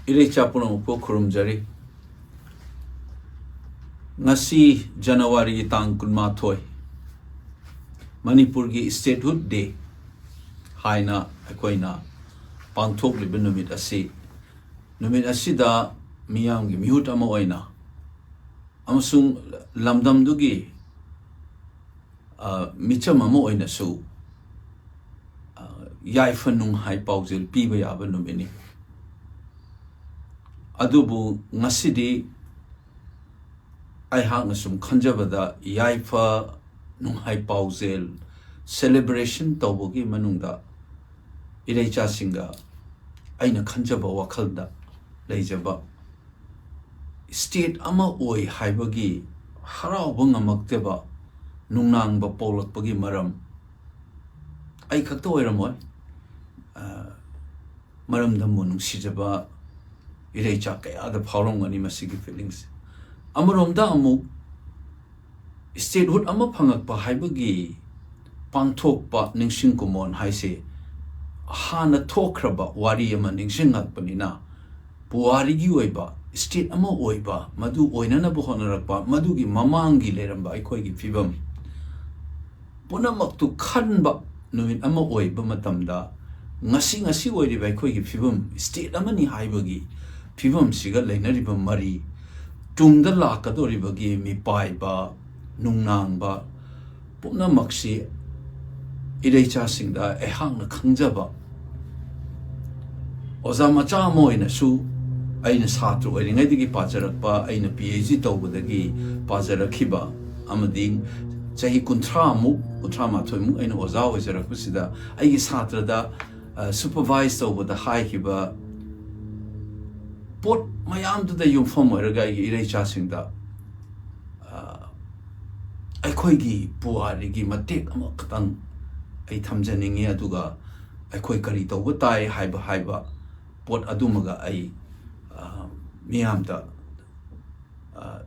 Irecha punamupo khurumjari ngasi January tang kunmathoi Manipur gi statehood day haina akoina pangthok liba numit asida miyam gi mihut ama oina amasung lamdam dugi micham ama oina su yaifanung hai paujel piba yaba numini adubu ngasidi ai hang sum khanjabada yaifa nung hai paujel celebration tawbogi manungda ireicha singa aina khanjaba wakhalda leijaba state ama oi haibagi harauba ngamakteba nungnang ba pawlakpagi maram ai khakta oiramoy maram dammo nungsijaba ireicha kaya da phawrongani masigi feelings amaromda amuk statehood ama phangakpa haibagi pangthokpa ningsing kumon haise hana thokraba wari ama ningsing ngakpanina puwari gi oiba state ama oiba madu oinana bu honarakpa madugi mamangi leramba aikoi gi fibam punamaktu khanba numit ama oiba matamda ngasi oiriba aikoi gi fibam state ama ni haibagi fibam siga leinariba mari tungda lakadoribagi mi paiba nungnangba punamaksi ireicha singda ehangna khangjaba ozamacha moina su aina satru oringaidigi pajarakpa aina PhD tawbadagi pajarakhiba amadi chahi kunthra mu mathoi mu aina oza ojarakpasida aigi satrada supervise tawbada haihiba pot mayam da yumfam oiraga ireicha singda aikoi gi puari gi matek ama katang ai thamjaningi aduga aikoi kari tawba tai haiba pot adumaga ai miyamda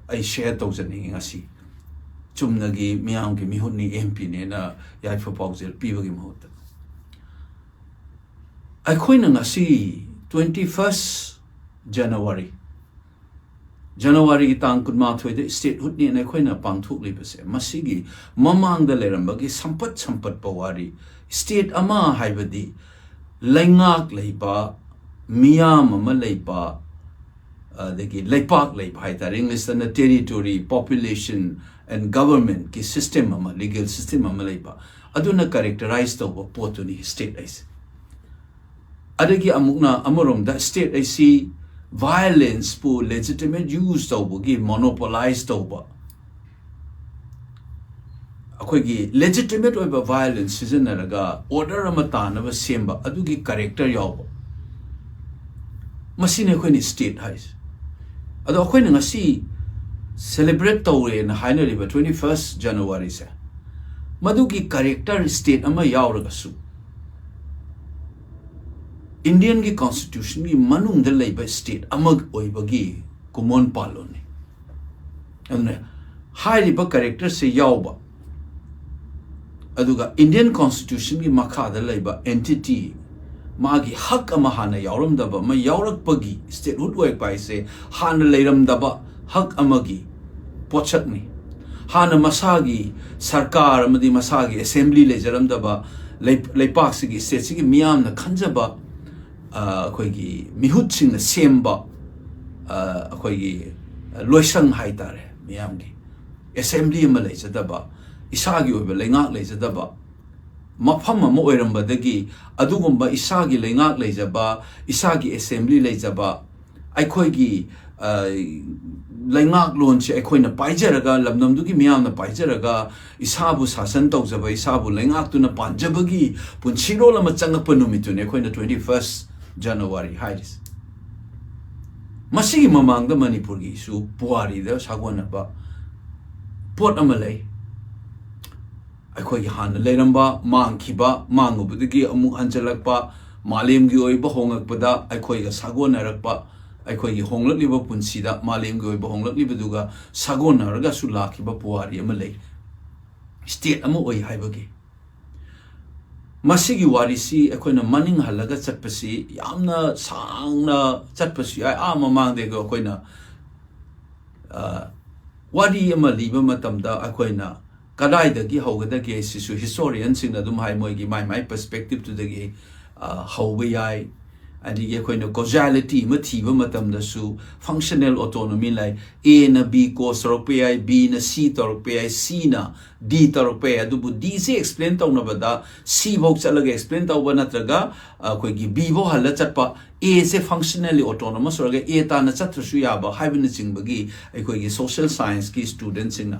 ai share tawjaningi ngasi chumnagi miyamgi mihunni MP ne na yaifa paujel pibagi mahutta aikoi na ngasi 21st January ki tang kunmathoi de statehood ni na khoina pangthuk libase masigi mamang da lerambagi sampat pawari state ama haibadi laingak leiba miyam ama leiba degi leipak leiba haitare English na territory population and government ki system ama legal system ama leiba aduna characterize to potuni state is adagi amukna amorom da state is violence pu legitimate use tawbugi monopolize tawba akoigi legitimate oiba violence sijanaraga order ama tanaba semba adugi character yawba masine khoini state hais ado akoina ngasi celebrate tawre na hainariba 21st January se madugi character state ama yawraga su Indian ki constitution ki manung da leiba state amag oibagi kumon paloni anne hairiba character se yawba aduga Indian constitution ki makha da leiba entity magi hak ama hana yawramdaba ma yawrakpagi statehood oi paise hana leiramdaba hak amagi pochakni hana masagi sarkar amadi masagi assembly lejaramdaba leipak sigi state sigi miyam na khanjaba akoigi mihutching na semba akoigi loisang haitare miyamgi assembly ma leijadaba isagi oiba leingak leijadaba mafam ama oirambadagi adugumba isagi leingak leijaba isagi assembly leijaba aikoigi leingak lonche aikoina paijaraga lamnamdugi miyamna paijaraga isabu sasan tawjaba isabu leingak tuna panjabagi punchiro lama changakpa numitune aikoina 21st January hairis masigi mamangda Manipur gi su puari da sagwanaba pot amalai aikoi han leiramba mangkhiba mangubudagi amu hanjalakpa malem gi oiba hongakpada aikoi ga sagonarakpa aikoi gi honglakliba punsida malem gi oiba honglaklibaduga sagonaraga su lakhiba puari amalai state amu oi haibagi masigi warisi akoina maning halaga chatpasi yamna sangna chatpasi ai mamang de go akoina wari ama liba matamda akoina kadai da gi hogada ge sisu historian sing adum hai moi gi my perspective to the gi hauba yai adigi akoina causality ma thiba matamda su functional autonomy lai a na b ko sorok pe ai b na c torok pe ai c na d torok pe adubu d se explain taw na bada c bok chalaga explain taw ba natraga koi gi b bo hala chatpa a se functionally autonomous or a ta na chatrasu ya ba haibin ching bagi koi gi social science ki students in na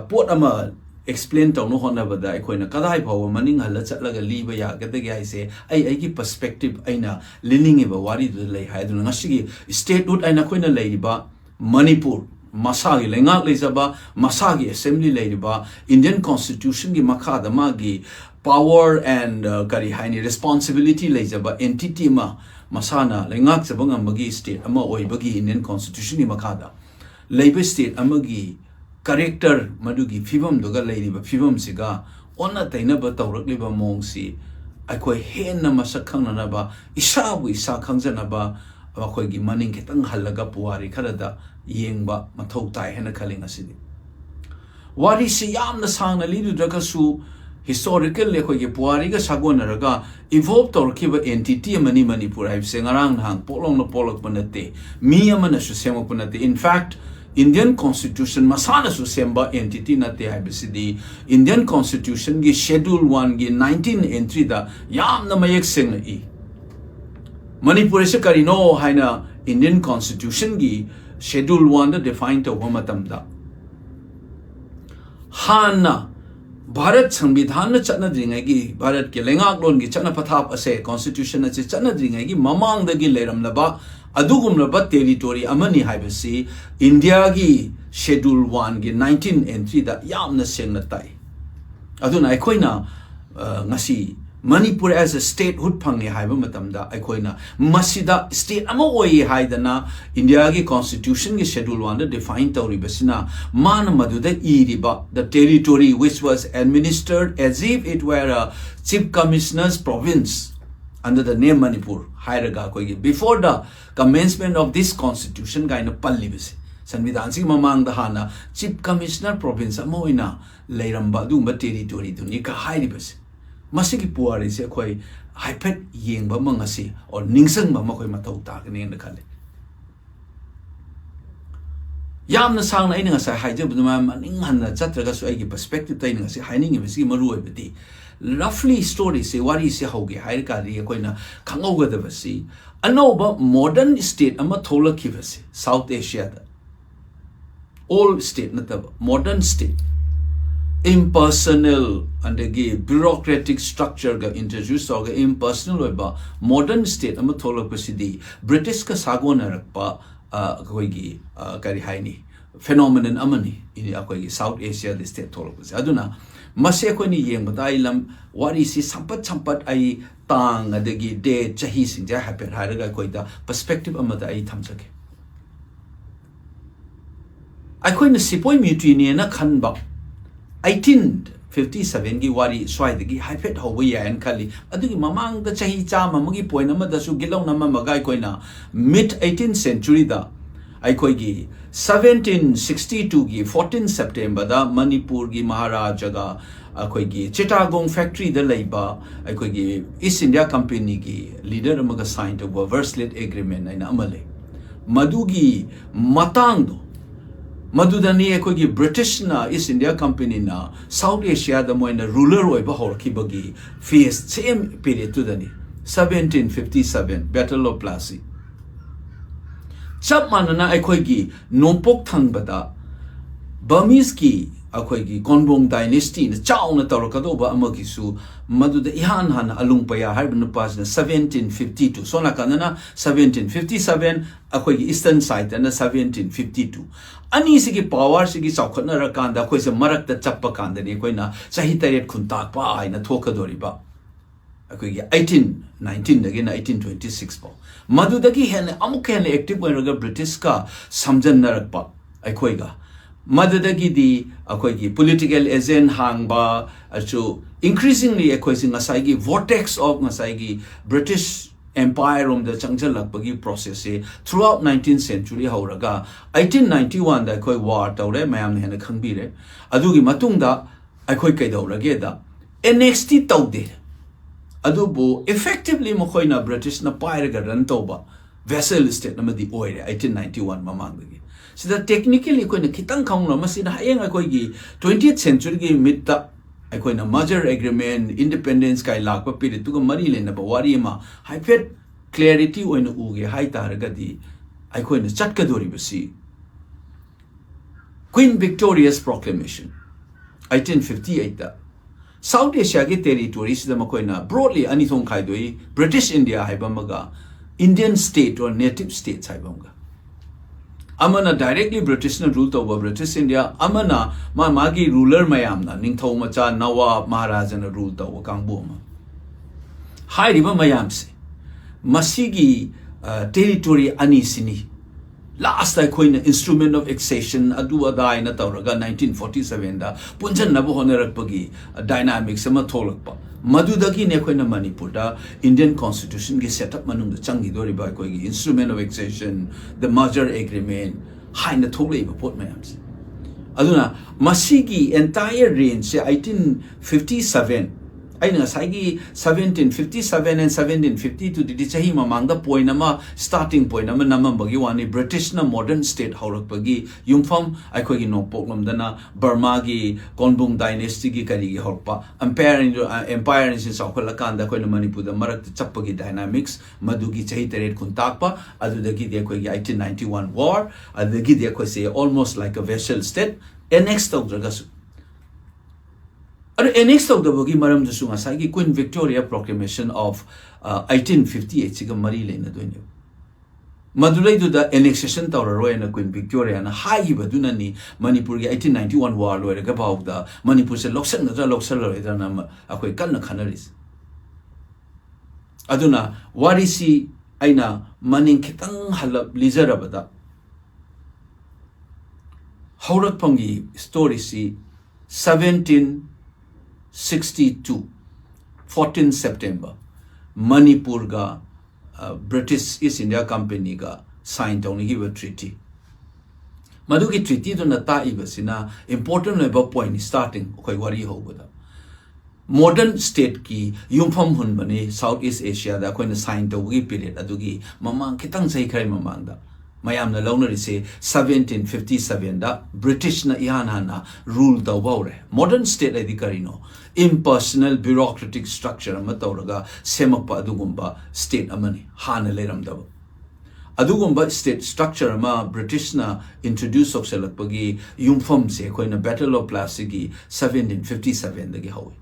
pot ama explain taw no hona bada akoina kadai phaw maning hala chatlaga liba ya ga de ai se ai gi perspective aina learning e ba wari du lei hai du ngasi gi statehood aina koina lei ba Manipur masagi lenga lezaba masagi assembly lei ba Indian constitution gi makha da ma gi power and kari haini responsibility lezaba entity ma masana lenga sabanga magi state ama oi bagi Indian constitution gi makha da leiba state amagi character madugi fibam doga leiriba fibam siga onna taina ba tawrakliba mongsi akoi henna masakhang na ba isabu isa khangjana ba akoi gi maning ketang halaga puari kharada yengba mathau tai hena khaling asidi wari si yamna sangna lidu daga su historical le khoi gi puari ga sagona raga evolve torkiba entity mani Manipur hai sengarang hang polong no polok panate mi amana su semo panate in fact Indian Constitution masana su semba entity na te haibisidi Indian Constitution gi Schedule 1 gi 19 entry da yamna mayek sengna I Manipur se karino haina Indian Constitution gi Schedule 1 da define to matam da hana Bharat Samvidhan na chatna dringai gi Bharat ke lengak lon gi chatna pathap ase Constitution na chatna dringai gi mamang da gi leram laba adugumlaba territory amani haibasi India gi Schedule 1 gi 19 entry da yamna sengna tai aduna aikoina ngasi Manipur as a statehood phangi haiba matamda aikoina masida state ama oi haidana India gi constitution gi Schedule 1 da define tawri basina man maduda iriba the territory which was administered as if it were a chief commissioner's province under the name Manipur hairaga koi before the commencement of this constitution gaina palli bisi sanvidhan sing mamang da hana chief commissioner province amoina leiramba du territory du ni ka hairi bisi masigi puari se koi haipet yengba mangasi or ningsang ma koi matau ta ne na khale yamna sangna ina sa haije buduma maning hanna chatraga su ai gi perspective tai nga se haining bisi maru oi bidi roughly story se wari se hoge hair ka ri koina khangauga da basi anoba modern state ama thola ki basi South Asia da all state na modern state impersonal and the bureaucratic structure ga introduce or impersonal ba modern state ama thola pasidi British ka sagona rakpa koi gi kari haini phenomenon amani in akoi South Asia the state thola pas aduna mase ko ni yeng badai lam wari si sampat ai tang adagi de chahi sing ja happen haraga koi da perspective amada ai thamjake ai koi na sipoi mutiny na khan ba 1857 gi wari swai de gi haipet howi ya en khali adugi mamang da chahi cha mamagi point amada su gilong nama magai koi na mid 18th century da ai koi gi 1762 gi 14 September da Manipur gi Maharaja ga akoi gi Chittagong factory da leiba akoi gi East India Company gi leader amaga signed a verse-led agreement aina amale madugi matang do madudani akoi gi British na East India Company na South Asia da moina ruler oi ba horki bagi face same period to dani 1757 Battle of Plassey chap manana akhoi gi nompok thangbada Burmese ki akhoi gi Konbong dynasty na chauna tarakado ba amagi su maduda ihan han alungpaya harbin pas na 1752 sona kanana 1757 akhoi gi eastern side na 1752 ani sigi power sigi chawkhatna ra kanda khoi se marak ta chappa kanda ni koina sahi taret khunta pa aina thokadori ba akoi gi 1819 again 1826 po madudagi hen amuk hen active oiraga British ka samjan narakpa akoi ga madudagi di akoi gi political agent hangba achu increasingly equating ngasai vortex of ngasai British Empire the changjalakpagi process throughout 19th century hauraga 1891 da koi war tawre mayam hena khangbire adugi matungda akoi kaidawrage da NXT tawde adubu effectively mokoina British na pairaga run tawba vessel state namadi oire 1891 mamangdagi sida technically koina khitang khangna masina hayeng akoi gi 20th century gi mid da akoina merger agreement independence kai lakpa period tuga mari lena ba wari ma hypet clarity oina uge hai taragadi akoina chatkadori basi Queen Victoria's proclamation 1858 da South Asia ge territories da makoina broadly anithong khaidoi British India haibamaga Indian state or native states haibamaga Amana directly British na rule over British India amana magi ruler mayamna ningthau macha Nawab Maharaja na rule over kangbu ma hai riba mayam se masigi territory ani sini last I koina instrument of accession adu adai na tawraga 1947 da punjan na bo honarakpagi dynamics ama tholakpa madudagi ne koina Manipur da Indian constitution gi setup manung da changi dori ba koi gi instrument of accession the merger agreement haina tholei ba pot mayams aduna masigi entire range se 1857 aina saigi 1757 and 1752 didi chahi mamangda point ama starting point ama namam bagi wani British na modern state haurak bagi yumfam aikoi gi nopok lomdana Burma gi Konbung dynasty gi kari gi horpa empire in South Kanda koi Manipur da marak chapagi dynamics madugi chahi teret kuntakpa adudagi de koi gi 1891 war adudagi de koi say almost like a vassal state annexed of dragasu Next of the Bogi Maram Sunga Sagi Queen Victoria Proclamation of 1858 Siga Marile in the Dunya. Madulay to the annexation Tower Roy and Queen Victoria and High Badunani Manipur 1891 war where about the Manipur Loksan Loksalar Akwe Kalna Canaries. Aduna Warisi Aina Maning Kitang Halab Lizarabada Haurak Pongi story see 1762 14 September Manipur ga British East India Company ga signed tawni gi treaty madugi treaty do na ta ibasina important level point starting koi wari hobada modern state ki yumpham hun bani South East Asia da koi na sign tawgi period adugi mamang kitang sai khai mamang da mayam na launari se 1757 da British na ihana rule da wore modern state adhikari no impersonal bureaucratic structure ama tawraga semakpa adugumba state amani hana leramda adugumba state structure ama British na introduce okselakpagi yumpham se koina battle of Plassey gi 1757 da gi hawi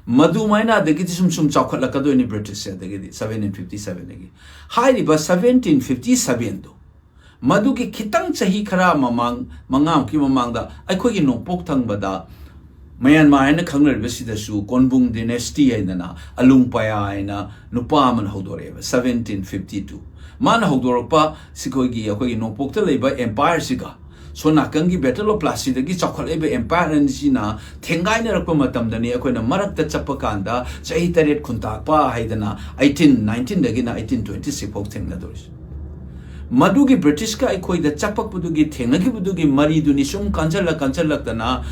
Madu maina degi sum chawkhatlakado ni British se degi 1757 degi hai riba 1757 do Madu ki kitang chahi khara mangam ki mamangda aikoi gi nopok thangba Myanmar na khangler besida su Konbung dynasty aina alungpaya aina nupa man hodore 1752 man hodorpa sikoi gi akoi nopok ta leiba empire siga so nakangi battle of Plassey dagi chawkhaleba empire and sina thengai na rakpa matam dani akoi na marak ta chappa kanda chahi taret khuntakpa haidana 1819 dagi na 1826 pok thengna doris Madugi British ka ikoi da chapak budugi thenagi budugi mari duni sum kanchal tana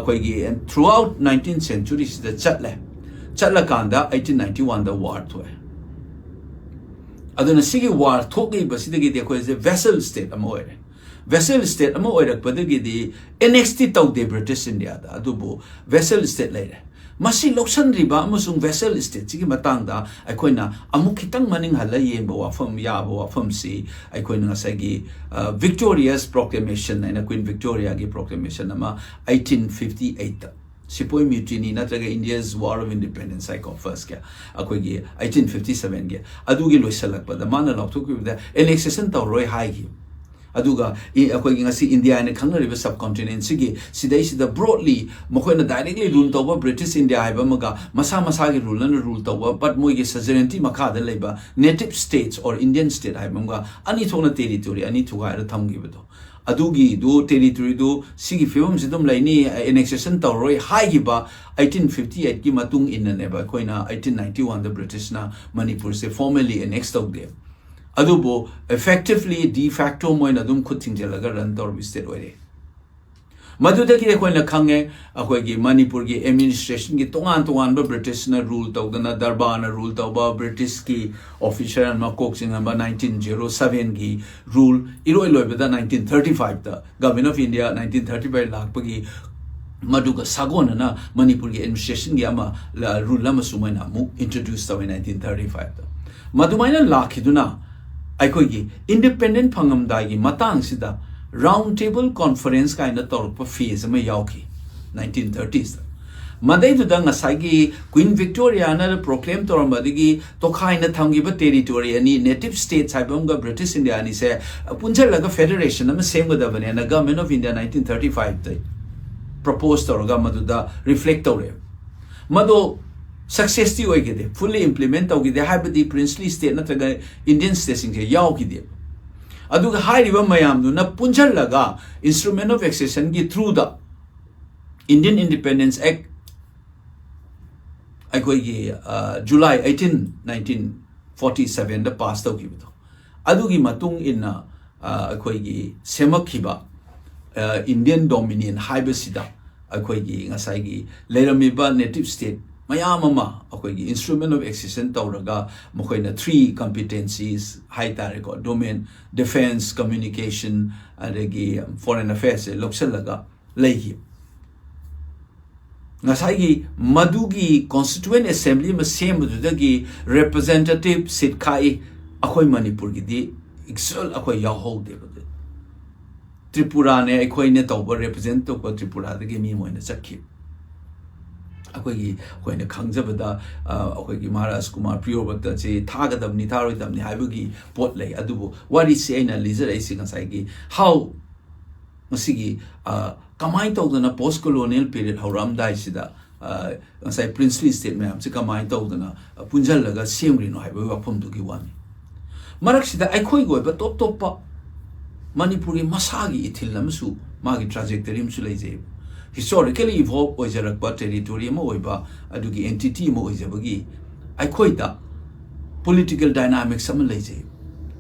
koi gi and throughout 19th century is the chatla kanda 1891 the war thoe aduna sigi war thogi basidagi de koi vassal state amoire vassal state amoire padagi di NXT tawde British India da adubu vassal state laire Masi loksan riba amusung vessel state sigi matangda aikoina amuk kitang maning hala yemba wafam yaba wafam si aikoina ngasagi Victoria's proclamation na Queen Victoria gi proclamation nama 1858 Sepoy mutiny natraga India's war of independence I confess kya akoi gi 1857 gi adugi loisalakpa da mana lokthok da annexation taw roi hai gi aduga akoi ngasi India ne khangnariba subcontinent sigi sidai sida broadly mokoina directly rule tawba British India haiba maga masa gi rule na rule tawba but moi gi sovereignty makha da leiba native states or Indian state haiba maga ani thona territory ani thuga ra thamgi bedo adugi do territory do sigi film sidum laini annexation tawroi haigiba 1858 ki matung innaneba koina 1891 the British na Manipur se formally annexed tawde adubo effectively de facto moina dum khuting jelaga run tor state oire madudagi koina khange akoigi Manipur gi administration gi tongan ba British na rule tawdana darbar na rule tawba British ki officer and makok sing number 1907 gi rule iroi loibada 1935 the government of India 1935 lakpagi maduga sagona na Manipur gi administration gi ama rule lama sumaina mu introduced taw in 1935 the madumaina lakhiduna aikoigi independent phangam dai gi matang sida round table conference kind of torpa phase ma yauki 1930s madai du dang asagi Queen Victoria na proclaim torambadigi to khaina thamgi ba territory ani native states haibam ga British India ani se punjal laga federation am same ga bane na government of India 1935 the proposed torga maduda reflect tore mado success ti oigide fully implement ogide habdi princely state na taga Indian states sing yauki de aduga hairiba mayam du na punjal laga instrument of accession gi through the Indian Independence Act July 18 1947 the passed out gibido adugi matung inna akoigi semakhiba Indian dominion haibasida akoigi ngasai gi leramiba native state mayamama akoigi instrument of accession tawraga mokoina 3 competencies high tariko domain defense communication adagi foreign affairs loksalaga lehi ngasai madugi constituent assembly ma sembudagi representative sit khai akoi Manipur gi di excel akoi yahol de Tripura ne akoi ne tawba represent to Tripura dagi mi moina sakhi akoi ne khangjabada akoi Maharaj Kumar Priyobata che thagadamni tharoidamni haibugi pot lei adubu what is say na lizer ai singa sai gi how masigi kamai tawdana post colonial period hauram dai sida sai princely state ma'am se kamai tawdana punjal laga semri no haibu wafam du gi wani marak sida akoi go ba top top pa Manipuri masagi ithil lamsu magi trajectory msu leije historically evolved oijarakba territory mo oiba adugi entity mo oijabagi aikoida political dynamics am leije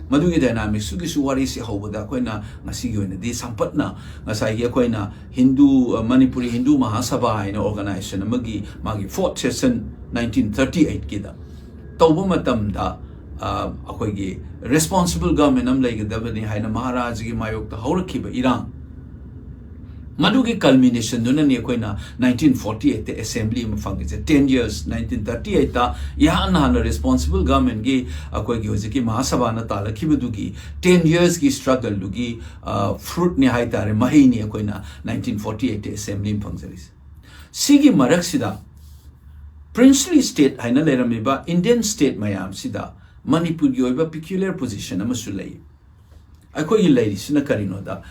madugi dynamics sugi suwari se hobada koina ngasi gi oina di sampatna ngasai gi koina Hindu Manipuri Hindu Mahasabha in organization amagi magi fourth session 1938 kida tawba matamda akoigi responsible government am leigedabani haina Maharaj gi mayok ta haurakhiba irang madugi culmination duna ni koina 1948 the assembly ma fangise 10 years 1938 ta yana na responsible government gi akoi gi hojiki mahasabha na talakhibudugi 10 years gi struggle dugi fruit ni haitare mahi ni koina 1948 the assembly ma fangseris sigi marak sida princely state haina leramiba Indian state mayam sida Manipur gi oiba peculiar position amasu lei akoi gi lei sina karino da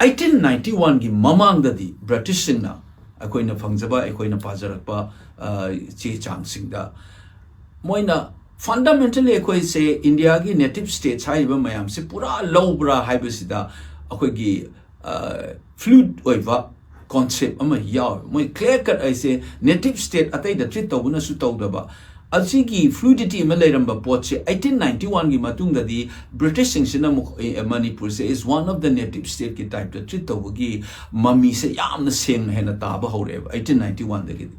1891 gi mamang dadi British singna akoina fangjaba akoina pajarakpa che chang singda moina fundamentally akoi se India gi native states haiba mayam se pura lowbra haibasida akoi gi fluid oiva concept ama yaw moi clear cut ai se native state atai da treat tawuna su tawdaba Alsigi fluidity Malayamba Poche 1891 gi matungda di British Singshina Manipur se is one of the native state ki type to treat gi mami se yamna seng hena taba hore 1891 dagi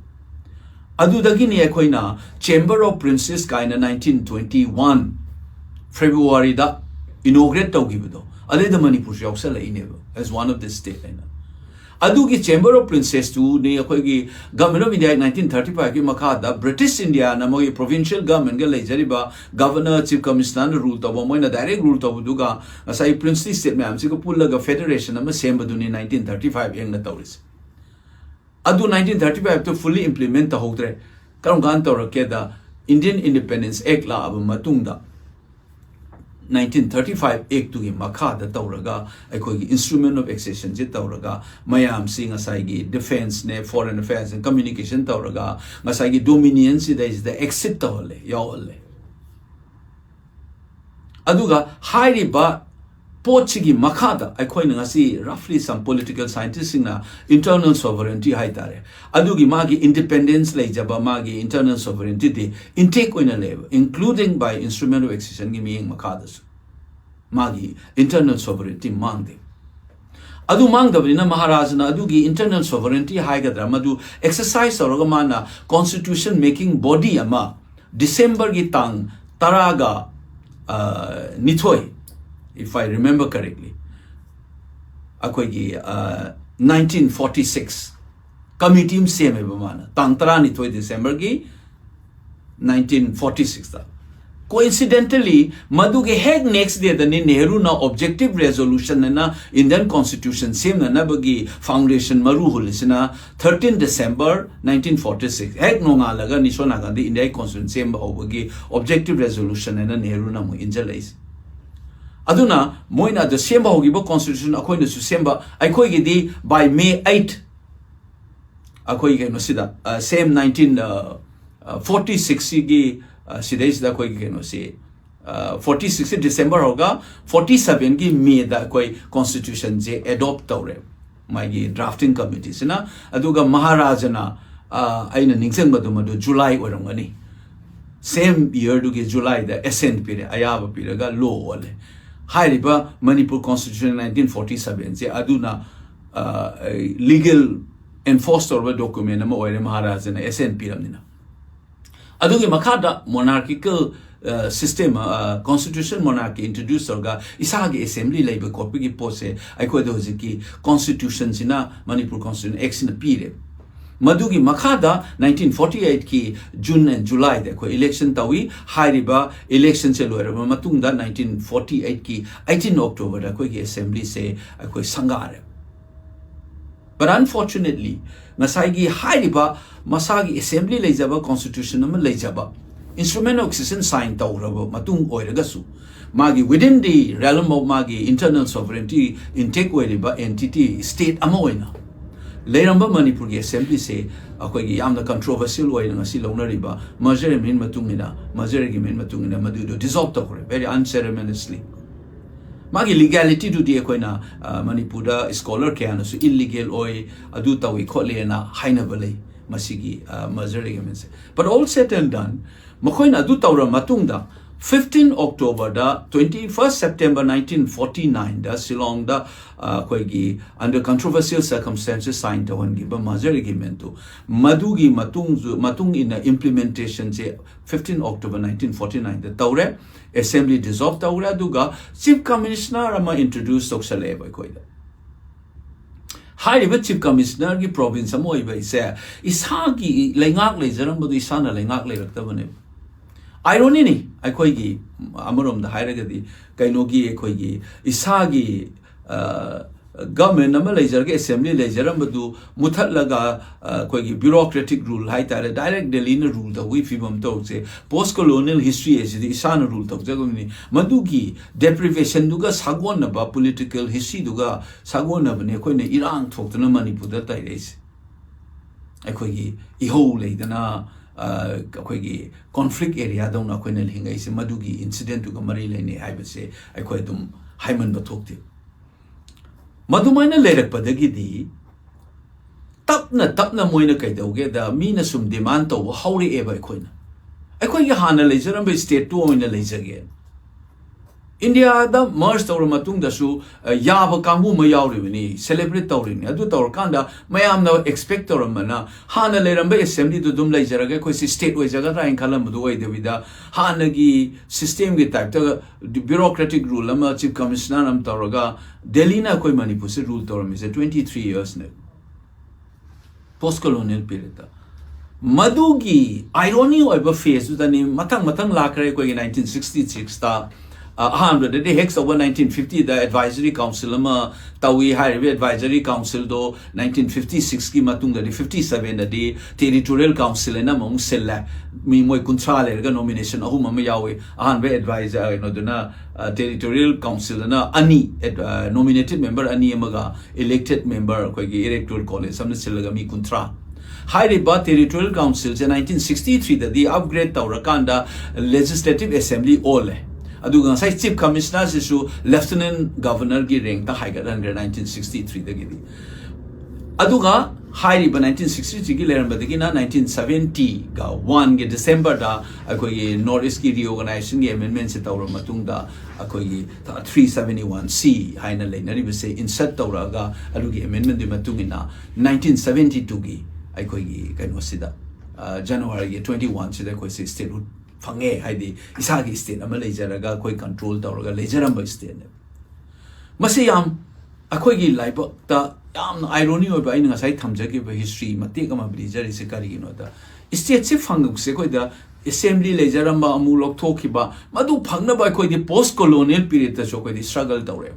adu dagi ni ekoina Chamber of Princes kaina 1921 February da inaugurate tawgi bido ade the Manipur yausala ineba as one of the state ina adugi Chamber of Princes tu ni akoigi government of India 1935 ki makada British India na mogi provincial government ga leijariba governor chief commissioner rule tabo moina direct rule tabo duga asai princely state ma'am si ko pullaga federation ama semba duni 1935 yang na tawris adu 1935 to fully implement ta hogre karam gan tawrake da Indian Independence Act la aba matungda 1935 Act to Makada Tauraga, Akogi instrument of accession Jitauraga, Mayam sing asagi defense ne foreign affairs and communication Tauraga, Masagi dominion si is the exit Taule, Yaole. Aduga, Hairi ba Pochigi Makada, I coin roughly some political scientists in internal sovereignty haitare. Adugi magi independence like jaba magi internal sovereignty de intake in a level, including by instrument of excision giving Makadas. Magi internal sovereignty mangde. Adu mang the Vina Maharajana Adugi internal sovereignty haigadra madu exercise or Rogamana constitution making body ama December gitang taraga nitoi. If I remember correctly, 1946 committee same bamana tangtarani toy December ki 1946 ta coincidentally maduge heg next day the Nehru na objective resolution na Indian constitution same na bagi foundation maru holisina 13 December 1946 heg no nga laga Nishona Gandhi India constitution same bagi objective resolution na Nehru na mo injalais Aduna moina the same hogibo constitution akoi na susemba akoi gidi by May 8 akoi ge no sida same 1946 gi sidais da koi ge no si 46 December hoga 47 gi May da koi constitution je adopt tawre mai gi drafting committee sina aduga maharajana aina ningseng madu madu July orangani same year du gi July da assent period ayaba period ga law wale Hairiba Manipur Constitution 1947 se aduna legal enforced over document ama oire Maharajana SNP ramnina adugi makada monarchical system constitution monarchy introduced orga isagi assembly labor copy gi pose aikoi do hojiki constitution sina Manipur Constitution Act na pire Madugi Makada 1948 ki June and July de ko election tawi hairiba election se loira matungda 1948 ki 18 October da ko ki assembly se ko sangare but unfortunately ngasai gi hairiba masagi assembly leijaba constitution am leijaba instrument of accession sign tawraba matung oiraga su magi within the realm of magi internal sovereignty intake oiriba entity state amoina Leramba Manipur assembly say akoigi yamna controversial way nga si lonariba major min matungina major gimen matungina madudo dissolve tokore very unceremoniously magi legality do di koina Manipura scholar ke anasu illegal oi adu tawi khole na hainabale masigi major gimen but all said and done makoina adu tawra matungda 15 October da 21st September 1949 da Silong da under controversial circumstances signed to one give a major agreement to Madugi Matung in implementation say 15 October 1949 the Taure Assembly dissolved Taura Duga Chief Commissioner ama introduced Oksale by Koida High Chief Commissioner gi province amoy by say Ishagi Langak Lazaram but Isana Langak Lazaram Irony ni akoigi amarom da hairagadi kainogi akoigi isagi government nama lejarge assembly lejaram badu muthatlaga akoigi bureaucratic rule haitare direct Delhi na rule da wi fibam tawse post colonial history is the isana rule tawjagoni madugi deprivation duga sagwan na ba political history duga sagwan na bane koine Iran thoktana Manipur da taireis akoigi iho leidana akoigi conflict area dong na koine hingai se madugi incident to mari lene haibase akoi dum haiman ba thokti madumaina lerak padagi di tapna moina kai dauge da mina sum demand to hauri e ba koina akoi ga hana lejaram be state to oina lejage India da merge tawra matung da su yaba kangbu ma yauri bani celebrate tawri ni adu tawr kanda mayam na expect tawra mana hana leram be assembly to dum lejaraga koi state way jaga ra inkalam du way devida hana gi system gi type ta bureaucratic rule ama chief commissioner am tawraga Delhi na koi Manipur se rule tawra mi se 23 years ne post colonial period ta madugi irony over face da ni matang lakre koi 1966 ta 100 the hex over 1950 the advisory council ama tawi highway advisory council do 1956 ki matunga de 57 the territorial council na mong sella mi moi kuntrale ga nomination ahum ma yawe highway advisor no duna territorial council na ani nominated member ani amaga elected member ko gi electoral college samne sella mi kuntra Hyderabad Territorial Council in 1963 the upgrade tawrakanda legislative assembly all aduga sai chief commissioner sisu lieutenant governor gi rank ta high gadan 1963 da gi aduga high ba 1963 gi leram badagi na 1970 ga 1 ge December da akoi North East gi reorganization gi amendment se tawra matung da akoi 371C haina leinari be se insert tawra ga adugi amendment di matung ina 1972 gi akoi gi kaino sida January 21 sida koi se statehood fange haidi isagi state ama leijaraga koi control tawraga leijaramba state ne masi yam akoi gi laibak ta yam irony oba ina ngasai thamjagi ba history matek ama brijari se kari no da state se phanguk se koi da assembly leijaramba amu lok thokiba madu phangna ba koi di post colonial period ta so koi di struggle tawre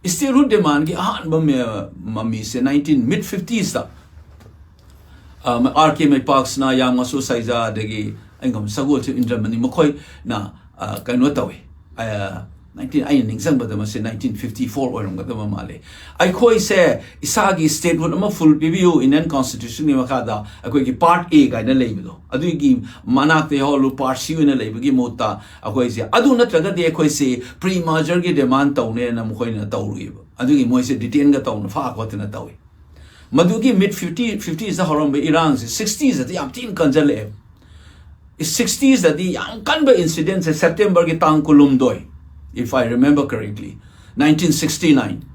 statehood demand gi ahan ba mami se 19 mid 50s ta RK Parks na Yamna so saiza degi angom sagol to Indramani makoi na kaino tawe 19 ai ningsang ba dama se 1954 oram ga dama male ai khoi se isagi statehood ama full PBU Indian constitution ni makada akoi ki part A ga na leibido adu gi manak te holu part C na leibigi mota akoi se adu na traga de akoi se pre merger gi demand tawne na mkhoi na tawruiba adu gi moi se detain ga tawna fa ko na tawe madugi mid 50s da horom be Iran se 60s da yam tin kanjale 60s da di yang kan ba incident se September ki tang kulum doi if I remember correctly 1969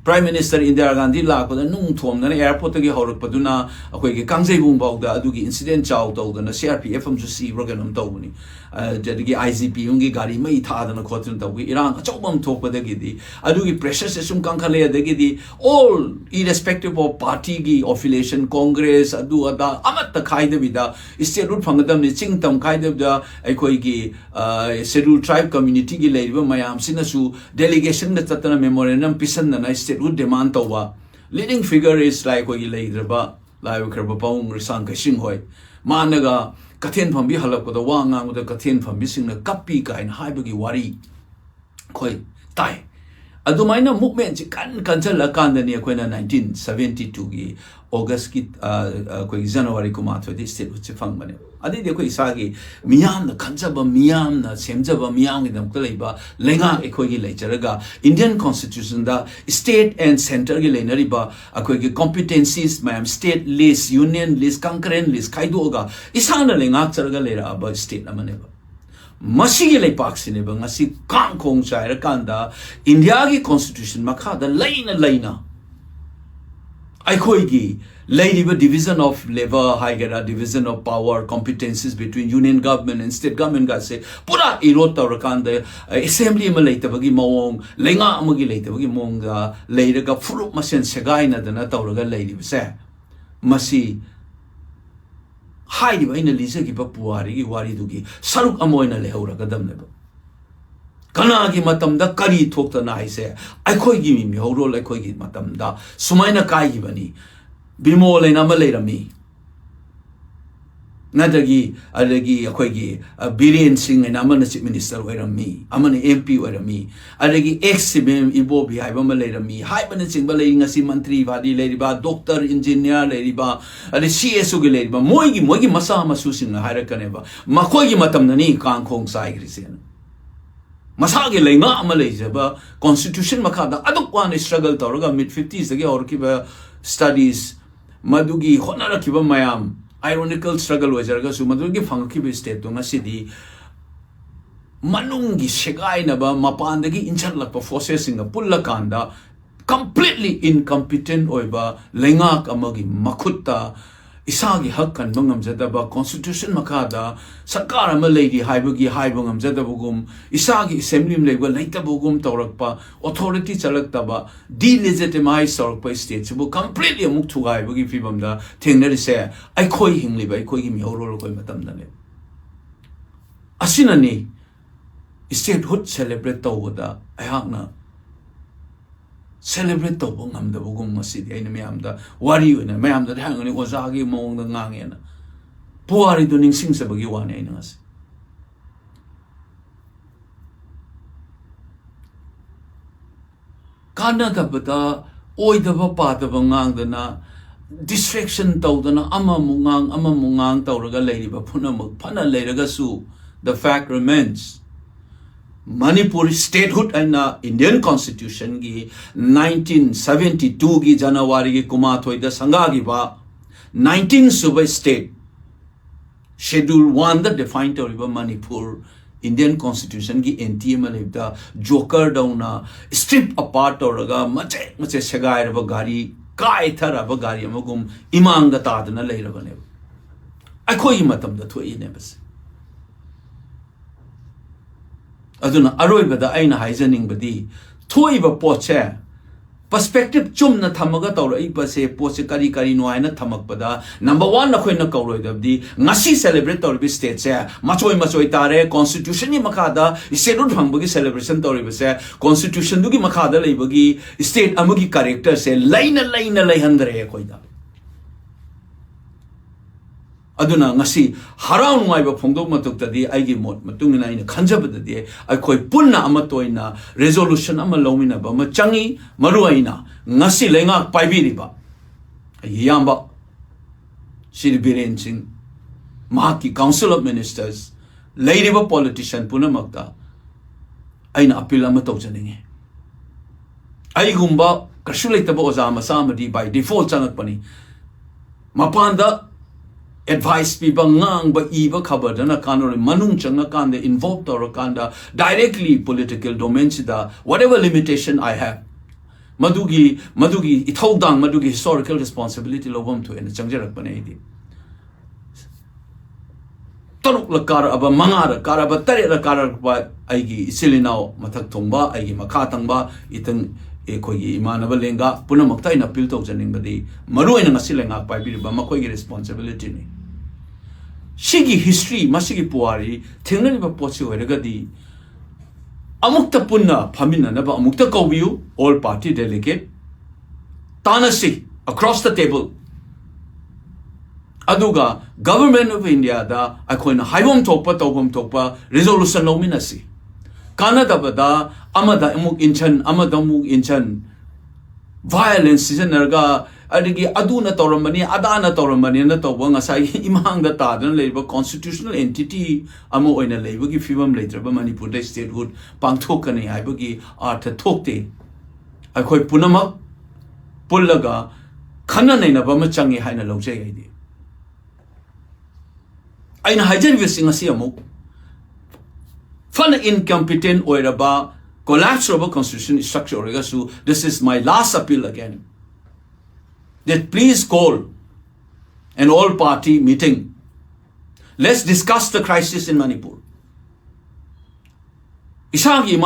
Prime Minister Indira Gandhi la ko da nung thom na airport gi horok paduna akoi gi kangjai bung bau da adu gi incident chaw to da na CRPF am ju si roganam to ni jadi gi IGP ungi gari mai tha da na khotun to gi Iran achobam thok pa da gi di adu gi pressure se sum kan khale da gi di all irrespective of party gi affiliation Congress adu ada amat ta khai da bida state root phangadam ni chingtam khai da akoi gi scheduled tribe community gi leiba mayam sina su delegation na tatana memorandum pisan na would demand over leading figure is like we lay the ba like Kerbapong Risang Kashing Hoi Managa Katin from Bihalap with the Wang with the Katin from missing the Kapika and Haibagi Wari Koi Tai Adumina movement can cancel a candidate 1972 August January Kumat this state which found money. I did the Sagi Miam the Kanjaba Miam the Semjaba Miam in the Kaleba Lenga Equigi Lecharaga Indian Constitution the state and center Gilenariba Aquigi competencies Mam state list union list concurrent list Kaidoga Isana Lenga Charagalera about state Amaneva. Masigi lay parks in a si Kang Kong Shire Kanda, Indiagi constitution Maka, the Laina. I koigi, lady division of labor, higher division of power, competencies between union government and state government. Got say, Pura Irota Rakanda, assembly malata bagi mong, Lenga Amagi later bagi monga, later got full of Masan Sagaina than a Tauraga lady say. Masi. Hide by in a lisa give up Wari Dugi, Saruk Amoina Leora Gadam never. Kanagi Matam da Kari talked the nice air. I could give him your role, I could give Matam da Sumaina Kai Givani Bimol and Amalera me. Nadagi, Adagi, Akoigi, a billion sing and Amanasi minister were me, Amani MP were me, Adagi exhibim Ibobi, I Amalera me, Hypenancing Balaying a Simantri, Vadi Ladyba, doctor, engineer, Ladyba, and the CSU Ladyba, Moigi Masama Susin, Hirakaneva, Makogi Matamnani, Kang Kong Sai Christian. Masagi Langa Malaysia, Constitution Makada, Adokwan struggle Toraga mid 50s, the Orkiba studies, Madugi, Honarakiba Mayam. Ironical struggle was a Sumadugi Funky state to Masidi Manungi Shegai Naba Mapandagi Inchalapa forcing a Pullakanda completely incompetent Oiba Lengak Amagi Makuta Isagi Hakan Bungam Zedaba Constitution Makada Sakara Malady Haibugi Haibungam Zedabugum Isagi Assembly Label Later Bugum Torakpa Authority Chalaktaba delegitimize Sorokpa states who completely Muktugai Bugi Fibamda Tingleri say I koi hingly by koi me oro koi matamdane Asinani statehood celebrate Tawada Ayakna Celebrate the Bungam the Bugum City, and Mayamda, Wari and a Mayam that hang on it was Agi Mong the Nangian. Puari doing sings about you one in us. Kanada Bata, Oi the Papa the Bangang the Na, distraction Taudana, Ama Mungang, Tauraga lady, Bapuna Pana Ledagasu. The fact remains. Manipur statehood and Indian Constitution gi 1972 gi January gi kumathoi da sanga gi ba 19 subai state schedule 1 da defined toriba Manipur Indian Constitution gi NTM lebda joker dauna strip apart oraga mache segai raba gari kai thara ba gari amagum imang da tadna leiraba ne akhoi matam da thoi ne bas aduna aroi bada aina haizaning badi thoi ba poche perspective chumna thamaga tawra ipase poche kari kari no aina thamak pada number 1 na khoina kawroi dabdi ngasi celebrate tawri state se machoi tare constitution ni makada state ru bhangba celebration tawri base constitution du gi makada leibagi state amagi character se laina laihandre khoida aduna ngasi harau ngai ba phongdok matuk tadi aigi mot matungina ina khanjabadadi ai khoi punna amatoina resolution ama lomina ba ma changi maru aina ngasi lenga paibiri ba yamba Shri Biren Singh Mahaki Council of Ministers leiriba politician punamakta aina appeal ama tawjaninge ai gumba kashuleitaba oza masamadi by default changakpani mapanda advice people ngang ba iba khabar dana kanori manung changa kanda involved or kanda directly political domain sida whatever limitation I have madugi ithodang madugi historical responsibility lobam to en changjarak banei taruk la kar aba mangara kar aba tare la kar ba aigi isilinao mathak thongba aigi makha tangba itang ekhoi imanaba lenga punamakta ina appeal tawjaning badi maru ina ngasilenga paibiri ba makoi gi responsibility ni shigi history masigi puari thengnani ba pochi oiragadi amukta punna phamina na ba amukta kawbiu all party delegate tanasi across the table aduga government of India da akoina haibom tokpa resolution nominasi Canada bada amada amuk inchan violence seasonarga adigi aduna toramani na tawba ngasai imang da tadan leiba constitutional entity amo oina leibagi fibam leitraba Manipur da statehood pangthokani haibagi artha thokte akhoi punama pullaga khana naina bama changi haina lojai aidi aina hajar wising asi amuk fun incompetent or about collapse of a constitution structure. So this is my last appeal again. That please call an all-party meeting. Let's discuss the crisis in Manipur. Isagi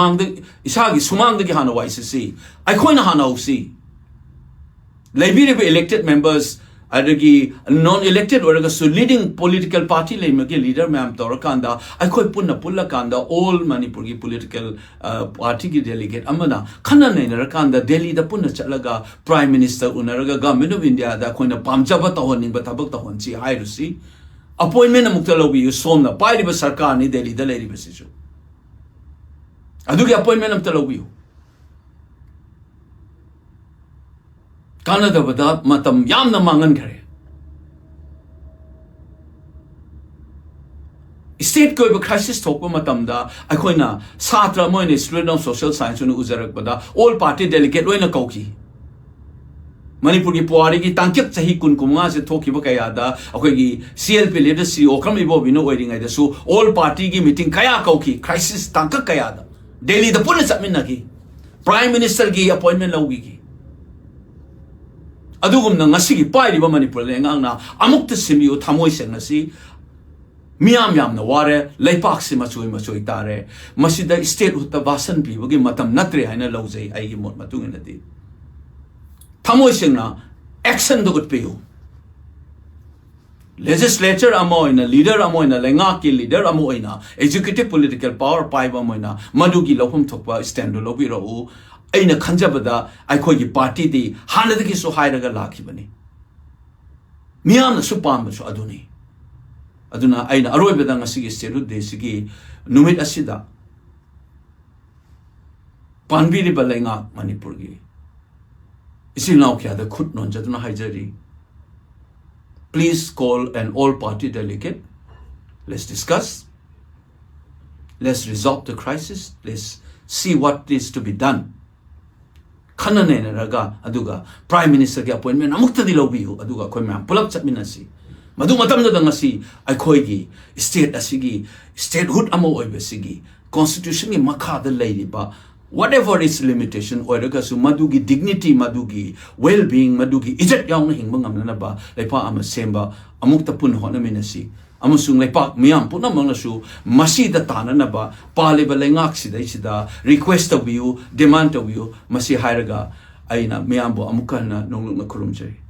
sumang de hana YCC. I coin hana OC. Liberia elected members adagi non-elected or so leading political party leader ma'am torakanda I koi punna pulla kanda all Manipuri political party ki delegate amana khana naina kanda Delhi da punna chalaga prime minister unaraga government of India da koina pamjaba tahon ba tabak tahon chi hairusi appointment amukta lobi somna pai ba sarkar ni Delhi da leri basisu adugi appointment amta lobi Canada bada matam yamna mangan khare state ko ba crisis thokpa matam da akoina satra moine student of social science nu ujarak bada all party delegate loina kauki Manipur ki puari ki tangkep chahi kun kumnga se thoki ba kaya da akoi gi CLP leader CEO kam ibo bino oiring ai da su all party ki meeting kaya kauki crisis tangka kaya da Delhi da pun sabmin ki prime minister ki appointment laugi ki adugum na ngasigi pai ba Manipur lengang na amukta simiu thamoi sengnasi miam na ware leipak si machui tare masida state utta basan pi bogi matam natre haina lojai ai mot matung na di thamoi sengna action do gut peu legislature amoina leader amoina lenga ki leader amoina executive political power pai ba moina madugi lofum thokpa stand do lobi ro aina khanjabada aikoi gi party di hanada ki so hairaga lakhi bani miam na supam so aduni aduna aina aroi beda ngasi gi steru de sigi numit asida panbiri balenga Manipur gi isi naw kya da khut non jaduna haijari please call an all party delegate let's discuss let's resolve the crisis, let's see what is to be done. Kanane raga aduga prime minister ki appointment amukta di lobiu aduga khoi ma pulak chatminasi madu matam da ngasi akhoi gi state asigi statehood amo oibe sigi constitution ni makha da leiri ba whatever is limitation oiraga su madugi dignity madugi well being madugi ijat yaung hingba ngamna ba leipa ama semba amukta pun hona minasi amusung leipak miyam puna mangnasu masi da tanana ba paliba lengak sida request of you demand of you masi hairaga aina miyam bo amukana nonglung na kurumjari